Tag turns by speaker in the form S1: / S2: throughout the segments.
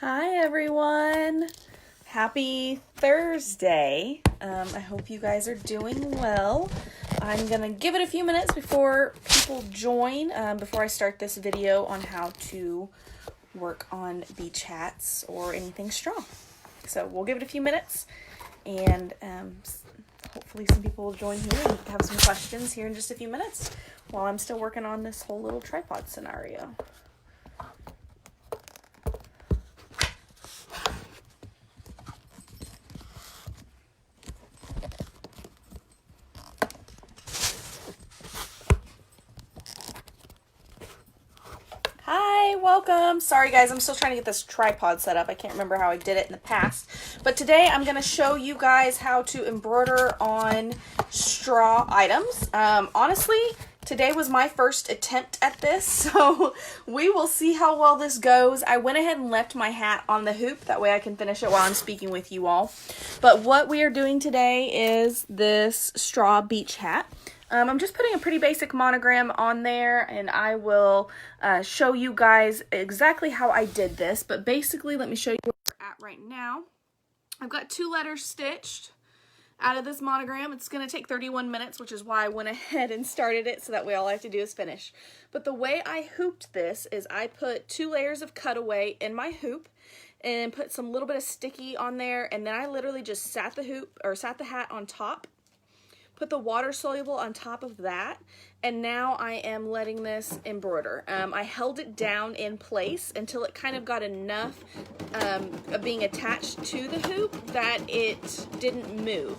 S1: Hi everyone. Happy Thursday. I hope you guys are doing well. I'm gonna give it a few minutes before people join, before I start this video on how to work on beach hats or anything straw. So we'll give it a few minutes and hopefully some people will join here and have some questions here in just a few minutes while I'm still working on this whole little tripod scenario. Hi, welcome. Sorry guys, I'm still trying to get this tripod set up. I can't remember how I did it in the past. But today I'm going to show you guys how to embroider on straw items. Honestly, today was my first attempt at this, so we will see how well this goes. I went ahead and left my hat on the hoop. That way I can finish it while I'm speaking with you all. But what we are doing today is this straw beach hat. I'm just putting a pretty basic monogram on there, and I will show you guys exactly how I did this. But basically, let me show you where we're at right now. I've got 2 letters stitched out of this monogram. It's going to take 31 minutes, which is why I went ahead and started it, so that way all I have to do is finish. But the way I hooped this is I put 2 layers of cutaway in my hoop and put some little bit of sticky on there, and then I literally just sat the hat on top. Put the water soluble on top of that, and now I am letting this embroider. I held it down in place until it kind of got enough of being attached to the hoop that it didn't move.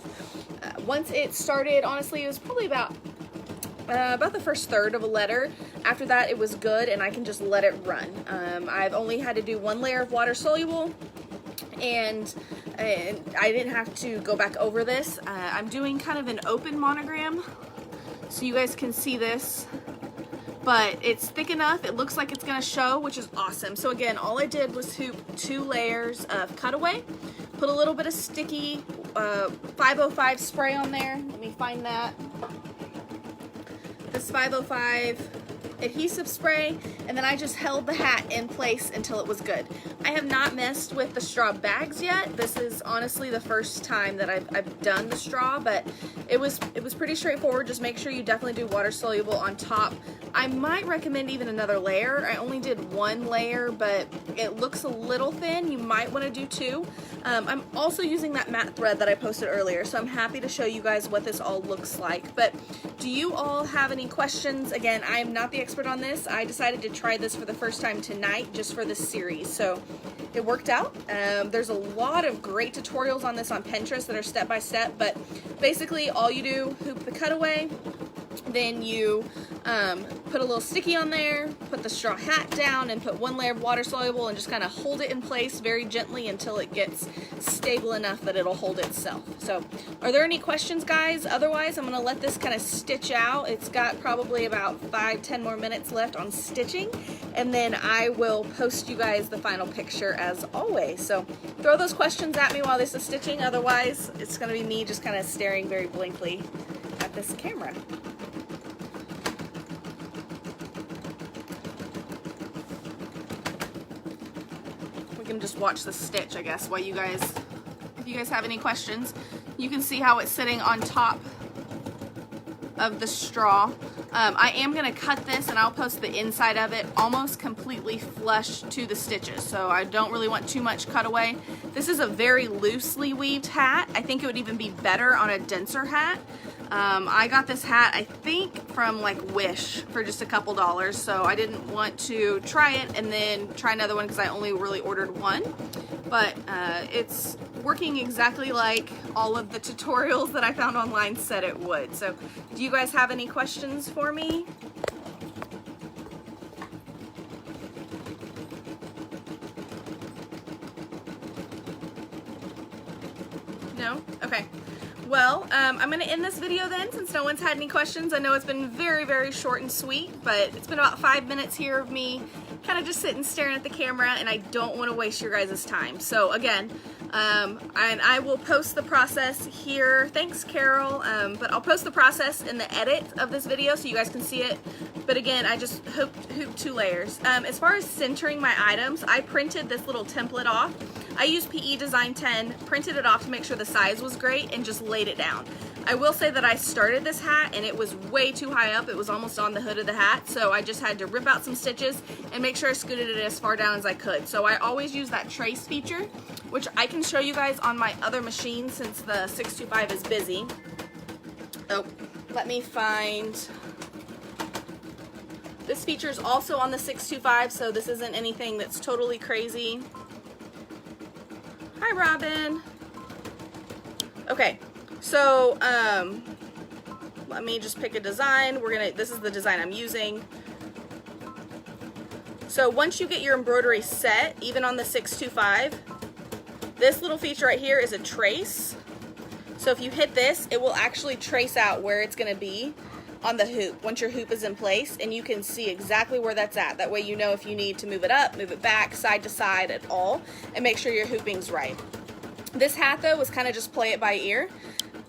S1: Once it started, honestly, it was probably about the first third of a letter. After that, it was good, and I can just let it run. I've only had to do 1 layer of water soluble, and I didn't have to go back over this. I'm doing kind of an open monogram so you guys can see this, but it's thick enough. It looks like it's gonna show, which is awesome. So again, all I did was hoop 2 layers of cutaway, put a little bit of sticky 505 spray on there. Let me find that. This 505 adhesive spray, and then I just held the hat in place until it was good. I have not messed with the straw bags yet. This is honestly the first time that I've done the straw, but it was pretty straightforward. Just make sure you definitely do water soluble on top. I might recommend even another layer. I only did 1 layer, but it looks a little thin. You might want to do 2. I'm also using that matte thread that I posted earlier, so I'm happy to show you guys what this all looks like. But do you all have any questions? Again, I am not the expert on this. I decided to try this for the first time tonight just for this series, so it worked out. There's a lot of great tutorials on this on Pinterest that are step-by-step, but basically all you do, hoop the cutaway, then you put a little sticky on there, put the straw hat down, and put 1 layer of water soluble and just kind of hold it in place very gently until it gets stable enough that it'll hold itself. So are there any questions, guys? Otherwise, I'm going to let this kind of stitch out. It's got probably about 5-10 more minutes left on stitching, and then I will post you guys the final picture as always. So throw those questions at me while this is stitching. Otherwise, it's going to be me just kind of staring very blankly at this camera. Can just watch the stitch, I guess, while you guys, if you guys have any questions. You can see how it's sitting on top of the straw. I am going to cut this, and I'll post the inside of it almost completely flush to the stitches, so I don't really want too much cutaway. This is a very loosely weaved hat. I think it would even be better on a denser hat. I got this hat, I think, from like Wish for just a couple dollars, so I didn't want to try it and then try another one because I only really ordered 1. But it's working exactly like all of the tutorials that I found online said it would. So do you guys have any questions for me? No? Okay. Well, I'm going to end this video then, since no one's had any questions. I know it's been very, very short and sweet, but it's been about 5 minutes here of me kind of just sitting staring at the camera, and I don't want to waste your guys' time. So again, and I will post the process here. Thanks, Carol. But I'll post the process in the edit of this video so you guys can see it. But again, I just hooped 2 layers. As far as centering my items, I printed this little template off. I used PE Design 10, printed it off to make sure the size was great, and just laid it down. I will say that I started this hat and it was way too high up. It was almost on the hood of the hat, so I just had to rip out some stitches and make sure I scooted it as far down as I could. So I always use that trace feature, which I can show you guys on my other machine since the 625 is busy. Oh, let me find... This feature is also on the 625, so this isn't anything that's totally crazy. Hi, Robin. Okay, so let me just pick a design. This is the design I'm using. So once you get your embroidery set, even on the 625, this little feature right here is a trace. So if you hit this, it will actually trace out where it's going to be on the hoop once your hoop is in place, and you can see exactly where that's at. That way you know if you need to move it up, move it back, side to side at all, and make sure your hooping's right. This hat though was kind of just play it by ear.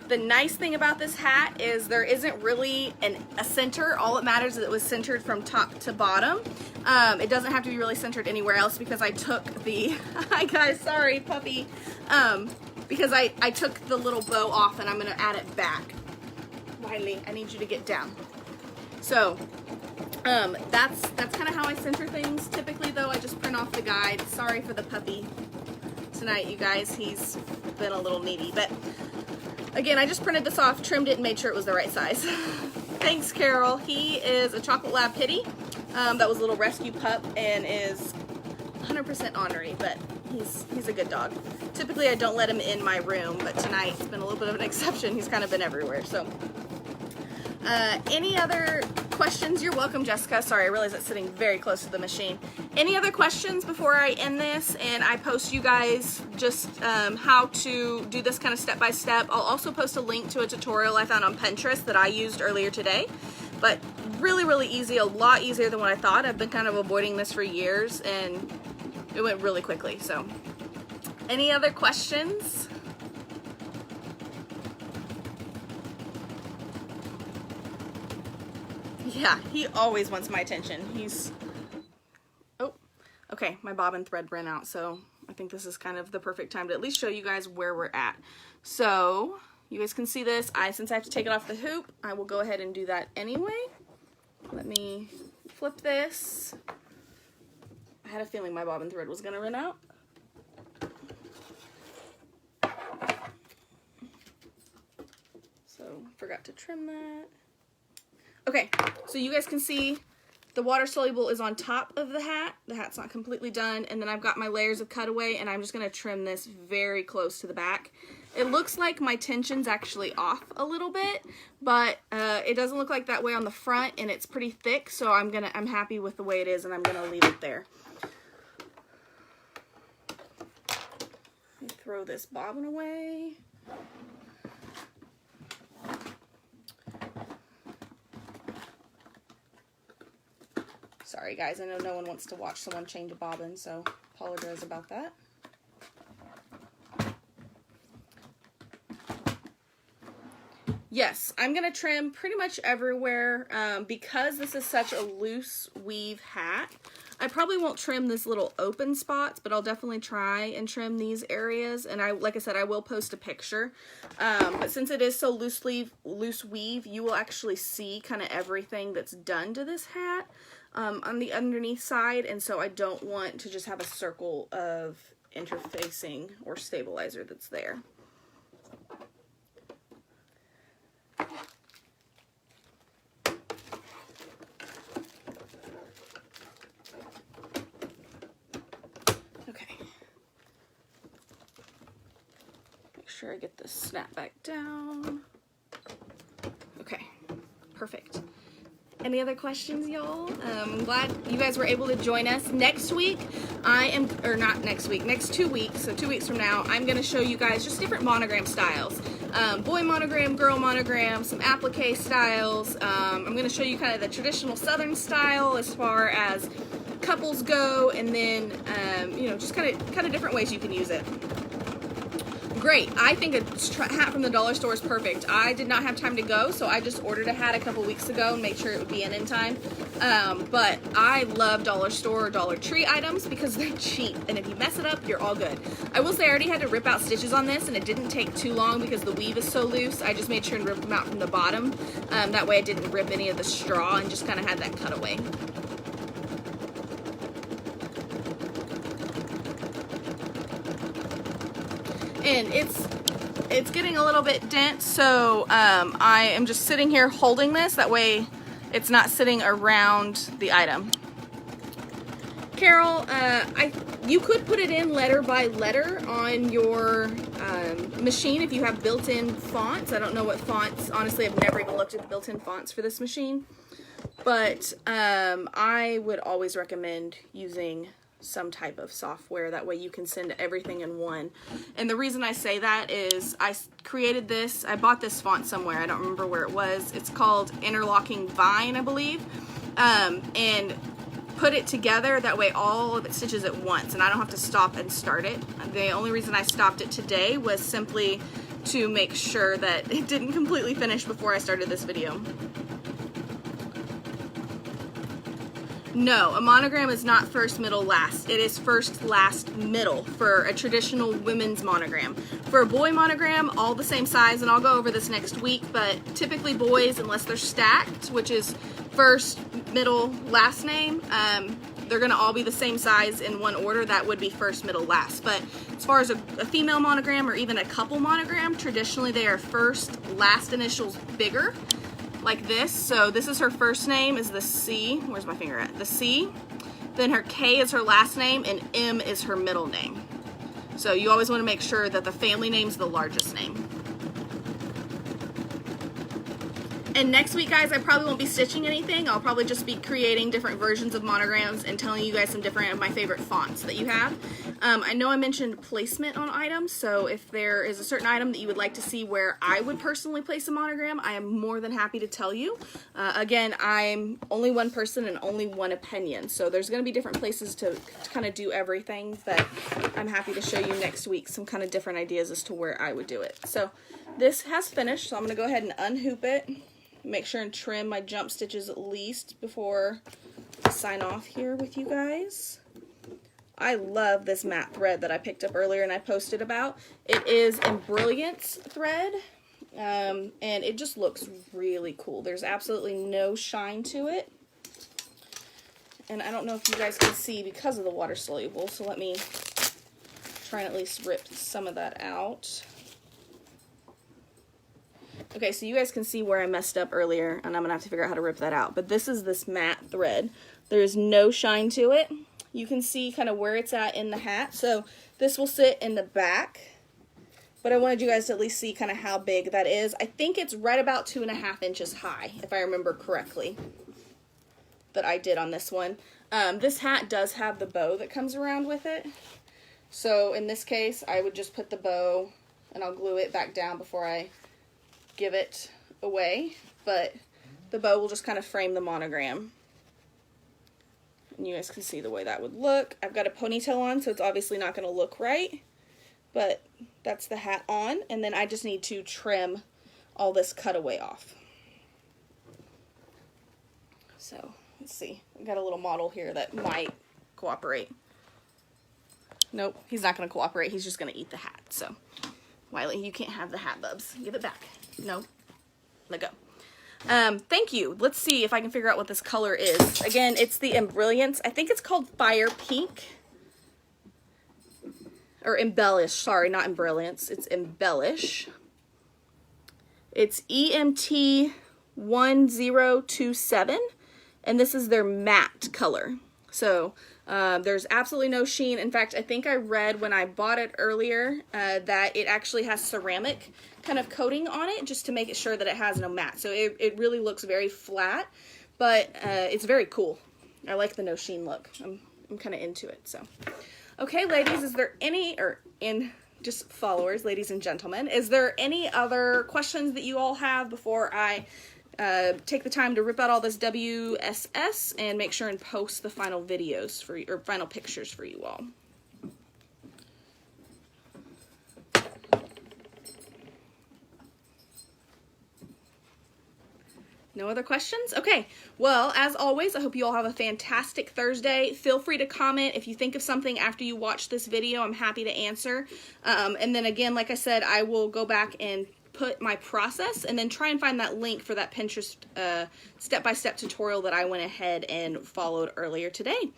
S1: The nice thing about this hat is there isn't really a center. All it matters is it was centered from top to bottom. It doesn't have to be really centered anywhere else because I took the, hi guys, sorry puppy, because I took the little bow off and I'm gonna add it back. Riley, I need you to get down. So that's kind of how I center things. Typically though, I just print off the guide. Sorry for the puppy tonight, you guys. He's been a little needy, but again, I just printed this off, trimmed it, and made sure it was the right size. Thanks, Carol. He is a Chocolate Lab Pitty. That was a little rescue pup and is 100% ornery, but he's a good dog. Typically, I don't let him in my room, but tonight it's been a little bit of an exception. He's kind of been everywhere. So, any other questions? You're welcome, Jessica. Sorry, I realize it's sitting very close to the machine. Any other questions before I end this and I post you guys just how to do this kind of step by step? I'll also post a link to a tutorial I found on Pinterest that I used earlier today. But really, really easy, a lot easier than what I thought. I've been kind of avoiding this for years and it went really quickly. So, any other questions? Yeah, he always wants my attention. Oh, okay, my bobbin thread ran out, so I think this is kind of the perfect time to at least show you guys where we're at. So, you guys can see this. Since I have to take it off the hoop, I will go ahead and do that anyway. Let me flip this. I had a feeling my bobbin thread was gonna run out. So, forgot to trim that. Okay, so you guys can see the water soluble is on top of the hat. The hat's not completely done, and then I've got my layers of cutaway, and I'm just gonna trim this very close to the back. It looks like my tension's actually off a little bit, but it doesn't look like that way on the front, and it's pretty thick, so I'm happy with the way it is, and I'm gonna leave it there. Let me throw this bobbin away. Sorry guys, I know no one wants to watch someone change a bobbin, so apologize about that. Yes, I'm going to trim pretty much everywhere because this is such a loose weave hat. I probably won't trim this little open spots, but I'll definitely try and trim these areas. And like I said, I will post a picture. But since it is so loose weave, you will actually see kind of everything that's done to this hat on the underneath side. And so I don't want to just have a circle of interfacing or stabilizer that's there. Sure I get this snap back down. Okay, perfect. Any other questions, y'all? I'm glad you guys were able to join us. Next week, next 2 weeks, so 2 weeks from now, I'm gonna show you guys just different monogram styles. Boy monogram, girl monogram, some applique styles. I'm gonna show you kind of the traditional Southern style as far as couples go, and then, you know, just kind of different ways you can use it. Great. I think a hat from the dollar store is perfect. I did not have time to go, so I just ordered a hat a couple weeks ago and made sure it would be in time. But I love dollar store or Dollar Tree items because they're cheap, and if you mess it up, you're all good. I will say I already had to rip out stitches on this, and it didn't take too long because the weave is so loose. I just made sure and rip them out from the bottom. That way I didn't rip any of the straw and just kind of had that cutaway. And it's getting a little bit dense, so I am just sitting here holding this. That way it's not sitting around the item. Carol, you could put it in letter by letter on your machine if you have built-in fonts. I don't know what fonts. Honestly, I've never even looked at the built-in fonts for this machine. But I would always recommend using some type of software. That way you can send everything in one. And the reason I say that is I created this, I bought this font somewhere, I don't remember where it was. It's called Interlocking Vine, I believe, and put it together, that way all of it stitches at once and I don't have to stop and start it. The only reason I stopped it today was simply to make sure that it didn't completely finish before I started this video. No, a monogram is not first, middle, last. It is first, last, middle for a traditional women's monogram. For a boy monogram, all the same size, and I'll go over this next week, but typically boys, unless they're stacked, which is first, middle, last name, they're gonna all be the same size in one order. That would be first, middle, last. But as far as a female monogram or even a couple monogram, traditionally they are first, last initials bigger, like this. So this is her first name, is the C. Where's my finger at? The C. Then her K is her last name, and M is her middle name. So you always want to make sure that the family name is the largest name. And next week, guys, I probably won't be stitching anything. I'll probably just be creating different versions of monograms and telling you guys some different of my favorite fonts that you have. I know I mentioned placement on items, so if there is a certain item that you would like to see where I would personally place a monogram, I am more than happy to tell you. Again, I'm only one person and only one opinion, so there's going to be different places to kind of do everything, but I'm happy to show you next week some kind of different ideas as to where I would do it. So this has finished, so I'm going to go ahead and unhoop it. Make sure and trim my jump stitches at least before I sign off here with you guys. I love this matte thread that I picked up earlier and I posted about. It is Embroider's thread, and it just looks really cool. There's absolutely no shine to it. And I don't know if you guys can see because of the water soluble, so let me try and at least rip some of that out. Okay, so you guys can see where I messed up earlier, and I'm going to have to figure out how to rip that out. But this is this matte thread. There is no shine to it. You can see kind of where it's at in the hat. So this will sit in the back, but I wanted you guys to at least see kind of how big that is. I think it's right about 2.5 inches high, if I remember correctly, that I did on this one. This hat does have the bow that comes around with it. So in this case, I would just put the bow, and I'll glue it back down before I give it away, but the bow will just kind of frame the monogram. And you guys can see the way that would look. I've got a ponytail on, so it's obviously not going to look right, but that's the hat on, and then I just need to trim all this cutaway off. So let's see, I've got a little model here that might cooperate. Nope, he's not going to cooperate, he's just going to eat the hat. So Wiley, you can't have the hat, Bubs. Give it back. No, let go. Thank you. Let's see if I can figure out what this color is. Again, it's the Embrilliance. I think it's called Fire Pink. Or Embellish. Sorry, not Embrilliance. It's Embellish. It's EMT 1027. And this is their matte color. So there's absolutely no sheen. In fact, I think I read when I bought it earlier that it actually has ceramic kind of coating on it just to make it sure that it has no matte. So it really looks very flat, but it's very cool. I like the no sheen look. I'm kind of into it. So, okay, ladies, is there any, just followers, ladies and gentlemen, is there any other questions that you all have before I take the time to rip out all this WSS and make sure and post the final videos for you, or final pictures for you all. No other questions? Okay, well, as always, I hope you all have a fantastic Thursday. Feel free to comment if you think of something after you watch this video. I'm happy to answer. And then again, like I said, I will go back and put my process and then try and find that link for that Pinterest step-by-step tutorial that I went ahead and followed earlier today.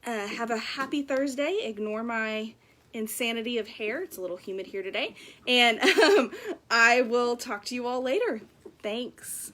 S1: Have a happy Thursday. Ignore my insanity of hair. It's a little humid here today. And I will talk to you all later. Thanks.